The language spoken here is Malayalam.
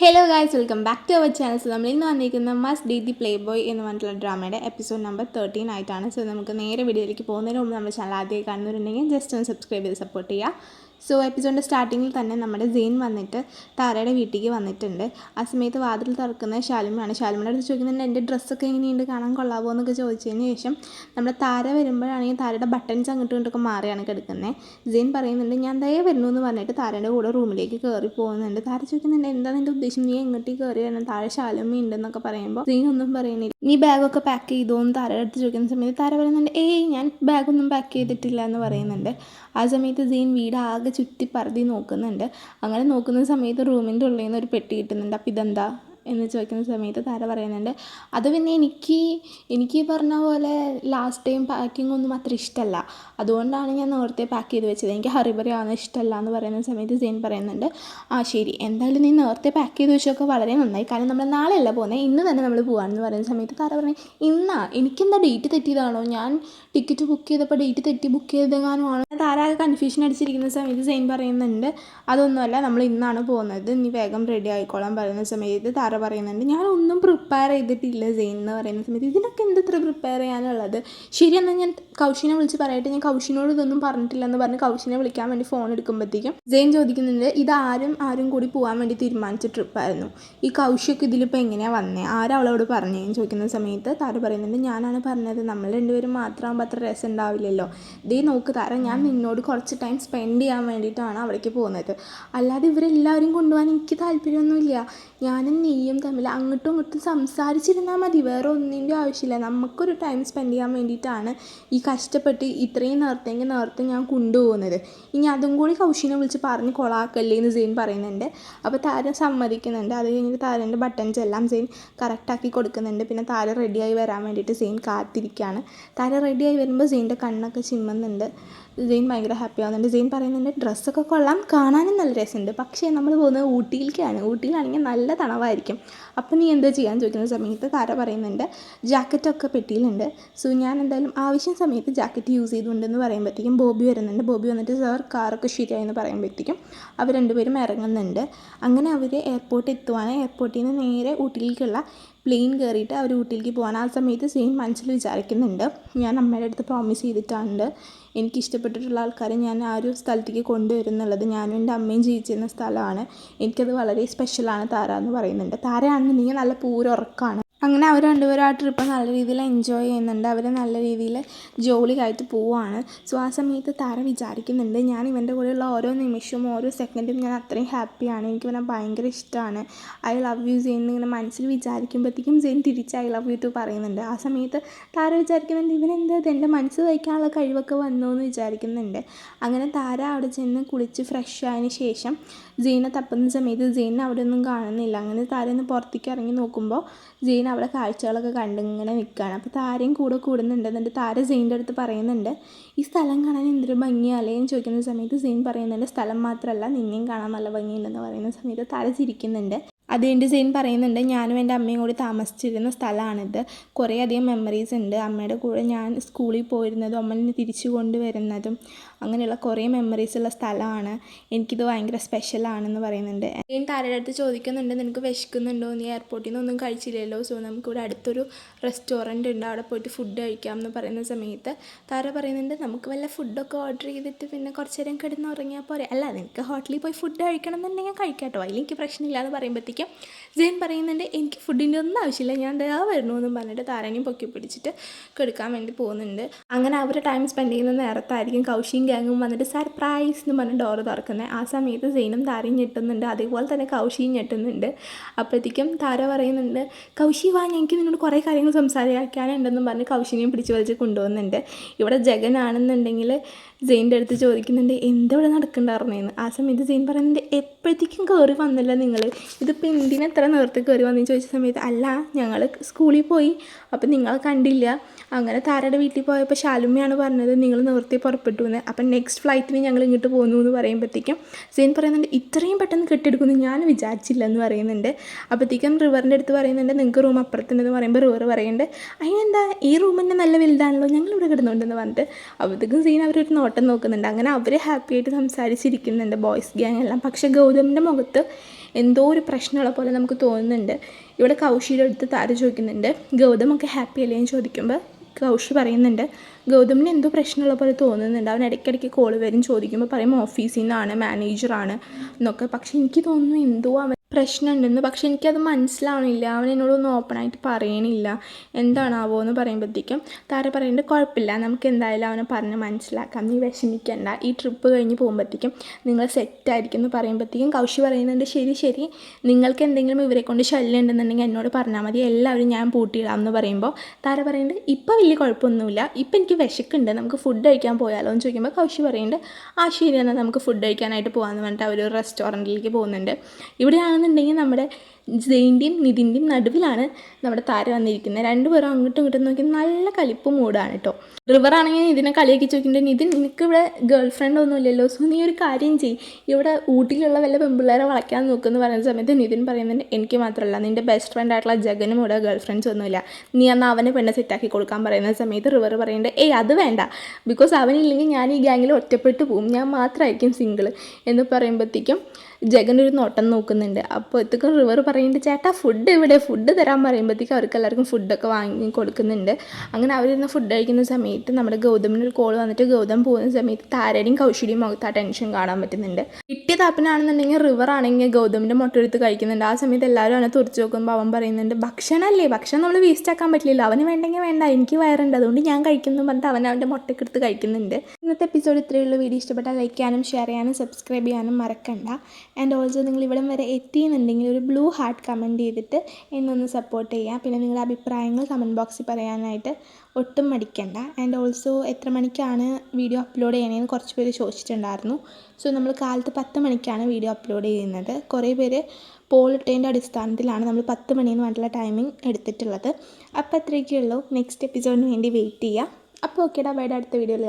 Hello guys, welcome back to our channel. നമ്മൾ ഇന്ന് വന്നിരിക്കുന്ന മസ്റ്റ് ഡി ദി പ്ലേ ബോയ് എന്ന് പറഞ്ഞിട്ടുള്ള ഡ്രാമയുടെ എപ്പിസോഡ് നമ്പർ 13 ആയിട്ടാണ്. സോ നമുക്ക് നേരെ വീഡിയോയിലേക്ക് പോകുന്നതിന് മുമ്പ് നമ്മുടെ ചാനൽ ആദ്യമായി കാണുന്നവരുണ്ടെങ്കിൽ ജസ്റ്റ് ഒന്ന് സബ്സ്ക്രൈബ് ചെയ്ത് സപ്പോർട്ട് ചെയ്യുക. സോ എപ്പിസോഡിൻ്റെ സ്റ്റാർട്ടിങ്ങിൽ തന്നെ നമ്മുടെ സെയിൻ വന്നിട്ട് താരയുടെ വീട്ടിലേക്ക് വന്നിട്ടുണ്ട്. ആ സമയത്ത് വാതിൽ തുറക്കുന്നത് ശാലിമയാണ്. ശാലിമയുടെ അടുത്ത് ചോദിക്കുന്നുണ്ട് എൻ്റെ ഡ്രസ്സൊക്കെ എങ്ങനെയുണ്ട്, കാണാൻ കൊള്ളാവോ എന്നൊക്കെ ചോദിച്ചതിന് ശേഷം നമ്മുടെ താര വരുമ്പോഴാണെങ്കിൽ താരയുടെ ബട്ടൺസ് അങ്ങോട്ടും ഇങ്ങോട്ടൊക്കെ മാറിയാണ് കിടക്കുന്നത്. സെയിൻ പറയുന്നുണ്ട് ഞാൻ ദയ വരുന്നു എന്ന് പറഞ്ഞിട്ട് താരയുടെ കൂടെ റൂമിലേക്ക് കയറി പോകുന്നുണ്ട്. താര ചോദിക്കുന്നുണ്ട് എന്താ നിൻ്റെ ഉദ്ദേശം, നീ എങ്ങോട്ടേക്ക് കയറി വരുന്നത്, താഴെ ശാലിമ ഉണ്ടെന്നൊക്കെ പറയുമ്പോൾ സെയിൻ ഒന്നും പറയുന്നില്ല. നീ ബാഗൊക്കെ പാക്ക് ചെയ്തോ എന്ന് താരയുടെ അടുത്ത് ചോദിക്കുന്ന സമയത്ത് താര പറയുന്നുണ്ട് ഞാൻ ബാഗൊന്നും പാക്ക് ചെയ്തിട്ടില്ല എന്ന് പറയുന്നുണ്ട്. ആ സമയത്ത് സെയിൻ വീട് ആകെ ചുറ്റി പറതി നോക്കുന്നുണ്ട്. അങ്ങനെ നോക്കുന്ന സമയത്ത് റൂമിൻ്റെ ഉള്ളിൽ നിന്ന് ഒരു പെട്ടി കിട്ടുന്നുണ്ട്. അപ്പോൾ ഇതെന്താ എന്ന് ചോദിക്കുന്ന സമയത്ത് താര പറയുന്നുണ്ട് അത് പിന്നെ എനിക്ക് പറഞ്ഞ പോലെ ലാസ്റ്റ് ടൈം പാക്കിംഗ് ഒന്നും അത്ര ഇഷ്ടമല്ല, അതുകൊണ്ടാണ് ഞാൻ നേരത്തെ പാക്ക് ചെയ്ത് വെച്ചത്, എനിക്ക് ഹറിബറി ആവുന്നത് ഇഷ്ടമല്ല എന്ന് പറയുന്ന സമയത്ത് സെയിൻ പറയുന്നുണ്ട് ശരി, എന്തായാലും നീ നേരത്തെ പാക്ക് ചെയ്ത് വെച്ചൊക്കെ വളരെ നന്നായി, കാരണം നമ്മൾ നാളെയല്ല പോകുന്നത്, ഇന്ന് തന്നെ നമ്മൾ പോകാമെന്ന് പറയുന്ന സമയത്ത് താര പറഞ്ഞു എനിക്കെന്താ ഡേറ്റ് തെറ്റിയതാണോ, ഞാൻ ടിക്കറ്റ് ബുക്ക് ചെയ്തപ്പോൾ ഡേറ്റ് തെറ്റി ബുക്ക് ചെയ്തെങ്ങാനും ആണോ. താര കൺഫ്യൂഷൻ അടിച്ചിരിക്കുന്ന സമയത്ത് സെയിൻ പറയുന്നുണ്ട് അതൊന്നുമല്ല, നമ്മൾ ഇന്നാണ് പോകുന്നത്, നീ വേഗം റെഡി ആയിക്കോളാൻ പറയുന്ന സമയത്ത് താര പറയുന്നുണ്ട് ഞാനൊന്നും പ്രിപ്പയർ ചെയ്തിട്ടില്ല സെയിൻ എന്ന് പറയുന്ന സമയത്ത് ഇതിനൊക്കെ എന്തത്ര പ്രിപ്പയർ ചെയ്യാനുള്ളത്, ശരി എന്നാൽ ഞാൻ കൗശിനെ വിളിച്ച് പറയട്ടെ, ഞാൻ കൗശിനോട് ഇതൊന്നും പറഞ്ഞിട്ടില്ല എന്ന് പറഞ്ഞ് കൗശിനെ വിളിക്കാൻ വേണ്ടി ഫോൺ എടുക്കുമ്പോഴത്തേക്കും സെയിൻ ചോദിക്കുന്നുണ്ട് ഇത് ആരും കൂടി പോകാൻ വേണ്ടി തീരുമാനിച്ച ട്രിപ്പായിരുന്നു, ഈ കൗശിയൊക്കെ ഇതിലിപ്പോൾ എങ്ങനെയാണ് വന്നേ, അവളോട് പറഞ്ഞേന്ന് ചോദിക്കുന്ന സമയത്ത് താര പറയുന്നുണ്ട് ഞാനാണ് പറഞ്ഞത്, നമ്മൾ രണ്ടുപേരും മാത്രമാകുമ്പോൾ അത്ര രസം ഉണ്ടാവില്ലല്ലോ, നോക്ക് താര, ഞാൻ നിന്നോട് കുറച്ച് ടൈം സ്പെൻഡ് ചെയ്യാൻ വേണ്ടിയിട്ടാണ് അവിടേക്ക് പോകുന്നത്, അല്ലാതെ ഇവരെല്ലാവരും കൊണ്ടുപോകാൻ എനിക്ക് താല്പര്യമൊന്നുമില്ല, ഞാനും നീയും തമ്മിൽ അങ്ങോട്ടും ഇങ്ങോട്ടും സംസാരിച്ചിരുന്നാൽ മതി, വേറെ ഒന്നിൻ്റെ ആവശ്യമില്ല, നമുക്കൊരു ടൈം സ്പെൻഡ് ചെയ്യാൻ വേണ്ടിയിട്ടാണ് ഈ കഷ്ടപ്പെട്ട് ഇത്രയും നേരത്തെ ഞാൻ കൊണ്ടുപോകുന്നത്, ഇനി അതും കൂടി കൗശിനെ വിളിച്ച് പറഞ്ഞ് കൊളാക്കല്ലേ എന്ന് സെയിൻ പറയുന്നുണ്ട്. അപ്പോൾ താരം സമ്മതിക്കുന്നുണ്ട്. അത് കഴിഞ്ഞിട്ട് താരൻ്റെ ബട്ടൺസ് എല്ലാം സെയിൻ കറക്റ്റാക്കി കൊടുക്കുന്നുണ്ട്. പിന്നെ താര റെഡിയായി വരാൻ വേണ്ടിയിട്ട് സെയിൻ കാത്തിരിക്കുകയാണ്. താര റെഡിയായി വരുമ്പോൾ സെയിൻ്റെ കണ്ണൊക്കെ ചിമ്മുന്നുണ്ട്. സെയിൻ ഭയങ്കര ഹാപ്പി ആവുന്നുണ്ട്. സെയിൻ പറയുന്നുണ്ട് ഡ്രസ്സൊക്കെ കൊള്ളാം, കാണാനും നല്ല രസമുണ്ട്, പക്ഷേ നമ്മൾ പോകുന്നത് ഊട്ടിയിലാണെങ്കിൽ നല്ല തണവായിരിക്കും, അപ്പം നീ എന്താ ചെയ്യാൻ ചോദിക്കുന്ന സമയത്ത് താര പറയുന്നുണ്ട് ജാക്കറ്റൊക്കെ പെട്ടിയിലുണ്ട്, സോ ഞാൻ എന്തായാലും ആവശ്യം സമയത്ത് ജാക്കറ്റ് യൂസ് ചെയ്തുകൊണ്ടെന്ന് പറയുമ്പോഴത്തേക്കും ബോബി വരുന്നുണ്ട്. ബോബി വന്നിട്ട് സാർ കാറൊക്കെ ശരിയായെന്ന് പറയുമ്പോഴത്തേക്കും അവർ രണ്ടുപേരും ഇറങ്ങുന്നുണ്ട്. അങ്ങനെ അവർ എയർപോർട്ടിൽ എത്തുവാണ്. എയർപോർട്ടിൽ നിന്ന് നേരെ ഊട്ടിയിലേക്കുള്ള പ്ലെയിൻ കയറിയിട്ട് അവർ ഊട്ടിയിലേക്ക് പോകാൻ. ആ സമയത്ത് സെയിൻ മനസ്സിൽ വിചാരിക്കുന്നുണ്ട് ഞാൻ അമ്മയുടെ അടുത്ത് പ്രോമിസ് ചെയ്തിട്ടുണ്ട് എനിക്കിഷ്ടപ്പെട്ടിട്ടുള്ള ആൾക്കാരെ ഞാൻ ആ ഒരു സ്ഥലത്തേക്ക് കൊണ്ടുവരുന്നുള്ളത്, ഞാനും എൻ്റെ അമ്മയും ജീവിച്ചിരുന്ന സ്ഥലമാണ്, എനിക്കത് വളരെ സ്പെഷ്യലാണ് താര എന്ന് പറയുന്നുണ്ട്. താരയാണെന്നുണ്ടെങ്കിൽ നല്ല പൂരൊറക്കാണ്. അങ്ങനെ അവർ രണ്ടുപേരും ആ ട്രിപ്പ് നല്ല രീതിയിൽ എൻജോയ് ചെയ്യുന്നുണ്ട്. അവർ നല്ല രീതിയിൽ ജോളിയായിട്ട് പോവുകയാണ്. സോ ആ സമയത്ത് താര വിചാരിക്കുന്നുണ്ട് ഞാൻ ഇവൻ്റെ കൂടെയുള്ള ഓരോ നിമിഷവും ഓരോ സെക്കൻഡും ഞാൻ അത്രയും ഹാപ്പിയാണ്, എനിക്ക് ഇവനെ ഭയങ്കര ഇഷ്ടമാണ്, ഐ ലവ് യു സെയിൻ ഇങ്ങനെ മനസ്സിൽ വിചാരിക്കുമ്പോഴത്തേക്കും സെയിൻ തിരിച്ച് ഐ ലവ് യു ടു പറയുന്നുണ്ട്. ആ സമയത്ത് താര വിചാരിക്കുന്നുണ്ട് ഇവനെന്താ എൻ്റെ മനസ്സ് തയ്ക്കാനുള്ള കഴിവൊക്കെ വന്നു എന്ന് വിചാരിക്കുന്നുണ്ട്. അങ്ങനെ താര അവിടെ ചെന്ന് കുളിച്ച് ഫ്രഷ് ആയതിന് ശേഷം സെയിനെ തപ്പുന്ന സമയത്ത് സെയിനെ അവിടെ ഒന്നും കാണുന്നില്ല. അങ്ങനെ താരയൊന്ന് പുറത്തേക്ക് ഇറങ്ങി നോക്കുമ്പോൾ സെയിൻ അവിടെ കാഴ്ചകളൊക്കെ കണ്ടിങ്ങനെ നിൽക്കുകയാണ്. അപ്പോൾ താരയും കൂടെ കൂടുന്നുണ്ട്. എന്നിട്ട് താര സെയിൻ്റെ അടുത്ത് പറയുന്നുണ്ട് ഈ സ്ഥലം കാണാൻ എന്തൊരു ഭംഗിയാലേ എന്ന് ചോദിക്കുന്ന സമയത്ത് സെയിൻ പറയുന്നുണ്ട് സ്ഥലം മാത്രമല്ല നിന്നെയും കാണാൻ നല്ല ഭംഗിയുണ്ടെന്ന് പറയുന്ന സമയത്ത് താര ചിരിക്കുന്നുണ്ട്. അത് കഴിഞ്ഞ് സെയിൻ പറയുന്നുണ്ട് ഞാനും എൻ്റെ അമ്മയും കൂടി താമസിച്ചിരുന്ന സ്ഥലമാണിത്, കുറേയധികം മെമ്മറീസ് ഉണ്ട്, അമ്മയുടെ കൂടെ ഞാൻ സ്കൂളിൽ പോയിരുന്നതും അമ്മനെ തിരിച്ചു കൊണ്ടുവരുന്നതും അങ്ങനെയുള്ള കുറേ മെമ്മറീസ് ഉള്ള സ്ഥലമാണ്, എനിക്കിത് ഭയങ്കര സ്പെഷ്യലാണെന്ന് പറയുന്നുണ്ട്. സെയിൻ താരയുടെ അടുത്ത് ചോദിക്കുന്നുണ്ട് നിനക്ക് വിശക്കുന്നുണ്ടോ, നീ എയർപോർട്ടിൽ നിന്നൊന്നും കഴിച്ചില്ലല്ലോ, സോ നമുക്കിവിടെ അടുത്തൊരു റെസ്റ്റോറൻറ്റ് ഉണ്ട്, അവിടെ പോയിട്ട് ഫുഡ് കഴിക്കാം എന്ന് പറയുന്ന സമയത്ത് താര പറയുന്നുണ്ട് നമുക്ക് വല്ല ഫുഡൊക്കെ ഓർഡർ ചെയ്തിട്ട് പിന്നെ കുറച്ച് നേരം കിടന്ന് ഉറങ്ങിയാൽ പോരെ, അല്ല നിനക്ക് ഹോട്ടലിൽ പോയി ഫുഡ് കഴിക്കണം എന്നുണ്ടെങ്കിൽ കഴിക്കാട്ടോ, അതിലെനിക്ക് പ്രശ്നമില്ല എന്ന് പറയുമ്പോഴത്തേക്കും സെയിൻ പറയുന്നുണ്ട് എനിക്ക് ഫുഡിൻ്റെ ഒന്നും ആവശ്യമില്ല, ഞാൻ ദാ വരുന്നു എന്നും പറഞ്ഞിട്ട് താരനെയും പൊക്കി പിടിച്ചിട്ട് കെടുക്കാൻ വേണ്ടി പോകുന്നുണ്ട്. അങ്ങനെ അവർ ടൈം സ്പെൻഡ് ചെയ്യുന്ന നേരത്തായിരിക്കും കൗശിയും ഗ്യാങ്ങും വന്നിട്ട് സർപ്രൈസ് എന്ന് പറഞ്ഞ് ഡോറ് തുറക്കുന്നത്. ആ സമയത്ത് സെയിനും താരയും ഞെട്ടുന്നുണ്ട്, അതേപോലെ തന്നെ കൗശിയും ഞെട്ടുന്നുണ്ട്. അപ്പോഴത്തേക്കും താര പറയുന്നുണ്ട് കൗശി വാ, എനിക്ക് നിന്നോട് കുറേ കാര്യങ്ങൾ സംസാരിക്കാനുണ്ടെന്നും പറഞ്ഞ് കൗശിനെയും പിടിച്ച് വലിച്ച് കൊണ്ടുപോകുന്നുണ്ട്. ഇവിടെ ജഗനാണെന്നുണ്ടെങ്കിൽ സെയിൻ്റെ അടുത്ത് ചോദിക്കുന്നുണ്ട് എന്താ ഇവിടെ നടക്കണ്ടായിരുന്നേന്ന്. ആ സമയത്ത് സെയിൻ പറയുന്നുണ്ട് എപ്പോഴത്തേക്കും കയറി വന്നില്ല നിങ്ങൾ, ഇതിപ്പോൾ എന്തിനാ എത്ര നേരത്തെ കയറി വന്നെന്ന് ചോദിച്ച സമയത്ത് അല്ല ഞങ്ങൾ സ്കൂളിൽ പോയി അപ്പം നിങ്ങളെ കണ്ടില്ല, അങ്ങനെ താരയുടെ വീട്ടിൽ പോയപ്പോൾ ശാലുമ്മയാണ് പറഞ്ഞത് നിങ്ങൾ നേരത്തെ പുറപ്പെട്ടു എന്ന്, അപ്പം നെക്സ്റ്റ് ഫ്ലൈറ്റിന് ഞങ്ങൾ ഇങ്ങോട്ട് പോകുന്നു എന്ന് പറയുമ്പോഴത്തേക്കും സെയിൻ പറയുന്നുണ്ട് ഇത്രയും പെട്ടെന്ന് കെട്ടിയെടുക്കുമെന്ന് ഞാൻ വിചാരിച്ചില്ല എന്ന് പറയുന്നുണ്ട്. അപ്പോഴത്തേക്കും റിവറിൻ്റെ അടുത്ത് പറയുന്നുണ്ട് നിങ്ങൾക്ക് റൂം അപ്പുറത്തുണ്ടെന്ന് പറയുമ്പോൾ റിവർ പറയുന്നുണ്ട് അതിനെന്താ ഈ റൂം തന്നെ നല്ല വലുതാണല്ലോ ഞങ്ങളിവിടെ കിടന്നുണ്ടെന്ന് പറഞ്ഞിട്ട്. അപ്പോഴത്തേക്കും സെയിൻ അവരൊരു നോട്ടം നോക്കുന്നുണ്ട്. അങ്ങനെ അവർ ഹാപ്പി ആയിട്ട് സംസാരിച്ചിരിക്കുന്നുണ്ട് ബോയ്സ് ഗ്യാങ് എല്ലാം. പക്ഷേ ഗൗതമിൻ്റെ മുഖത്ത് എന്തോ ഒരു പ്രശ്നമുള്ള പോലെ നമുക്ക് തോന്നുന്നുണ്ട്. ഇവിടെ കൗശിയുടെ അടുത്ത് താര ചോദിക്കുന്നുണ്ട് ഗൗതമൊക്കെ ഹാപ്പി അല്ലേ എന്ന് ചോദിക്കുമ്പോൾ കൗശി പറയുന്നുണ്ട് ഗൗതമിന് എന്തോ പ്രശ്നമുള്ള പോലെ തോന്നുന്നുണ്ട്. അവൻ ഇടയ്ക്കിടയ്ക്ക് കോൾ വരും, ചോദിക്കുമ്പോൾ പറയും ഓഫീസിൽ നിന്നാണ്, മാനേജറാണ് എന്നൊക്കെ. പക്ഷെ എനിക്ക് തോന്നുന്നു എന്തോ അവൻ പ്രശ്നമുണ്ടെന്ന്. പക്ഷെ എനിക്കത് മനസ്സിലാവണില്ല. അവൻ എന്നോടൊന്നും ഓപ്പണായിട്ട് പറയണില്ല. എന്താണാവോ എന്ന് പറയുമ്പോഴത്തേക്കും താര പറയുന്നുണ്ട് കുഴപ്പമില്ല, നമുക്ക് എന്തായാലും അവനെ പറഞ്ഞ് മനസ്സിലാക്കാം, നീ വിഷമിക്കണ്ട, ഈ ട്രിപ്പ് കഴിഞ്ഞ് പോകുമ്പോഴത്തേക്കും നിങ്ങൾ സെറ്റായിരിക്കും എന്ന് പറയുമ്പോഴത്തേക്കും കൗശി പറയുന്നുണ്ട് ശരി, നിങ്ങൾക്ക് എന്തെങ്കിലും ഇവരെ കൊണ്ട് ശല്യം ഉണ്ടെന്നുണ്ടെങ്കിൽ എന്നോട് പറഞ്ഞാൽ മതി, എല്ലാവരും ഞാൻ പൂട്ടിയിടാം എന്ന് പറയുമ്പോൾ താര പറയുന്നുണ്ട് ഇപ്പോൾ വലിയ കുഴപ്പമൊന്നുമില്ല, ഇപ്പം എനിക്ക് വിശക്കുണ്ട്, നമുക്ക് ഫുഡ് കഴിക്കാൻ പോയാലോ എന്ന് ചോദിക്കുമ്പോൾ കൗശി പറയുന്നുണ്ട് ശരി എന്നാൽ നമുക്ക് ഫുഡ് കഴിക്കാനായിട്ട് പോകാമെന്ന് പറഞ്ഞിട്ട് അവർ ഒരു റെസ്റ്റോറൻറ്റിലേക്ക് പോകുന്നുണ്ട്. ഇവിടെയാണെന്നുണ്ടെങ്കിൽ നമ്മുടെ ജെയിൻ്റെയും നിതിൻ്റെയും നടുവിലാണ് നമ്മുടെ താര വന്നിരിക്കുന്നത്. രണ്ടുപേരും അങ്ങോട്ടും ഇങ്ങോട്ടും നോക്കി നല്ല കലിപ്പ് മൂടാണ് കേട്ടോ. റിവർ ആണെങ്കിൽ ഇതിനെ കളിയാക്കി ചോദിക്കുന്നുണ്ട് നിതിൻ നിനക്കിവിടെ ഗേൾ ഫ്രണ്ട് ഒന്നും ഇല്ലല്ലോ, സോ നീ ഒരു കാര്യം ചെയ്യും, ഇവിടെ ഊട്ടിയിലുള്ള വല്ല പെൺപിള്ളേരെ വളയ്ക്കാൻ നോക്കുമെന്ന് പറയുന്ന സമയത്ത് നിതിൻ പറയുന്നുണ്ട് എനിക്ക് മാത്രമല്ല നിൻ്റെ ബെസ്റ്റ് ഫ്രണ്ട് ആയിട്ടുള്ള ജഗനും ഇവിടെ ഗേൾ ഫ്രണ്ട്സ് ഒന്നുമില്ല, നീ എന്നാൽ അവനെ പെണ്ണ് സെറ്റാക്കി കൊടുക്കാൻ പറയുന്ന സമയത്ത് റിവർ പറയുന്നുണ്ട് അത് വേണ്ട, ബിക്കോസ് അവനില്ലെങ്കിൽ ഞാൻ ഈ ഗ്യാങ്ങിൽ ഒറ്റപ്പെട്ടു പോകും, ഞാൻ മാത്രമായിരിക്കും സിംഗിൾ എന്ന് പറയുമ്പോഴത്തേക്കും ജഗനൊരു നോട്ടം നോക്കുന്നുണ്ട്. അപ്പോഴത്തേക്കും റിവർ പറയുന്നുണ്ട് ചേട്ടാ ഫുഡ് ഇവിടെ, ഫുഡ് തരാൻ പറയുമ്പോഴത്തേക്കും അവർക്ക് എല്ലാവർക്കും ഫുഡൊക്കെ വാങ്ങി കൊടുക്കുന്നുണ്ട്. അങ്ങനെ അവരിന്ന് ഫുഡ് കഴിക്കുന്ന സമയത്ത് നമ്മുടെ ഗൗതമിനൊരു കോൾ വന്നിട്ട് ഗൗതം പോകുന്ന സമയത്ത് താരയുടെയും കൗശിയുടെയും മുഖത്ത് ആ ടെൻഷൻ കാണാൻ പറ്റുന്നുണ്ട്. കിട്ടിയ താപ്പനാണെന്നുണ്ടെങ്കിൽ റിവർ ആണെങ്കിൽ ഗൗതമിൻ്റെ മുട്ട എടുത്ത് കഴിക്കുന്നുണ്ട്. ആ സമയത്ത് എല്ലാവരും അവനെ തുറച്ച് നോക്കുമ്പോൾ അവൻ പറയുന്നുണ്ട് ഭക്ഷണമല്ലേ, ഭക്ഷണം നമ്മൾ വേസ്റ്റ് ആക്കാൻ പറ്റില്ലല്ലോ, അവന് വേണ്ടെങ്കിൽ വേണ്ട, എനിക്ക് വയറുണ്ട് അതുകൊണ്ട് ഞാൻ കഴിക്കുന്നു പറഞ്ഞിട്ട് അവൻ്റെ മുട്ടയ്ക്ക് എടുത്ത് കഴിക്കുന്നുണ്ട്. ഇന്നത്തെ എപ്പിസോഡ് ഇത്രയുള്ള. വീഡിയോ ഇഷ്ടപ്പെട്ടാൽ ലൈക്ക് ചെയ്യാനും ഷെയർ ചെയ്യാനും സബ്സ്ക്രൈബ് ചെയ്യാനും മറക്കണ്ട. ആൻഡ് ഓൾസോ നിങ്ങൾ ഇവിടം വരെ എത്തിയെന്നുണ്ടെങ്കിൽ ഒരു ബ്ലൂ ഹാർട്ട് കമൻറ്റ് ചെയ്തിട്ട് എന്നൊന്ന് സപ്പോർട്ട് ചെയ്യുക. പിന്നെ നിങ്ങളുടെ അഭിപ്രായങ്ങൾ കമൻറ്റ് ബോക്സിൽ പറയാനായിട്ട് ഒട്ടും മടിക്കണ്ട. ആൻഡ് ഓൾസോ എത്ര മണിക്കാണ് വീഡിയോ അപ്ലോഡ് ചെയ്യണമെന്ന് കുറച്ച് പേര് ചോദിച്ചിട്ടുണ്ടായിരുന്നു. സോ നമ്മൾ കാലത്ത് 10 മണിക്കാണ് വീഡിയോ അപ്ലോഡ് ചെയ്യുന്നത്. കുറേ പേര് പോൾ ഇട്ടതിൻ്റെ അടിസ്ഥാനത്തിലാണ് നമ്മൾ 10 മണിയെന്ന് പറഞ്ഞിട്ടുള്ള ടൈമിംഗ് എടുത്തിട്ടുള്ളത്. അപ്പോൾ അത്രയൊക്കെ ഉള്ളൂ. നെക്സ്റ്റ് എപ്പിസോഡിന് വേണ്ടി വെയിറ്റ് ചെയ്യുക. അപ്പോൾ ഓക്കേടാ, ബൈ, അടുത്ത വീഡിയോയിൽ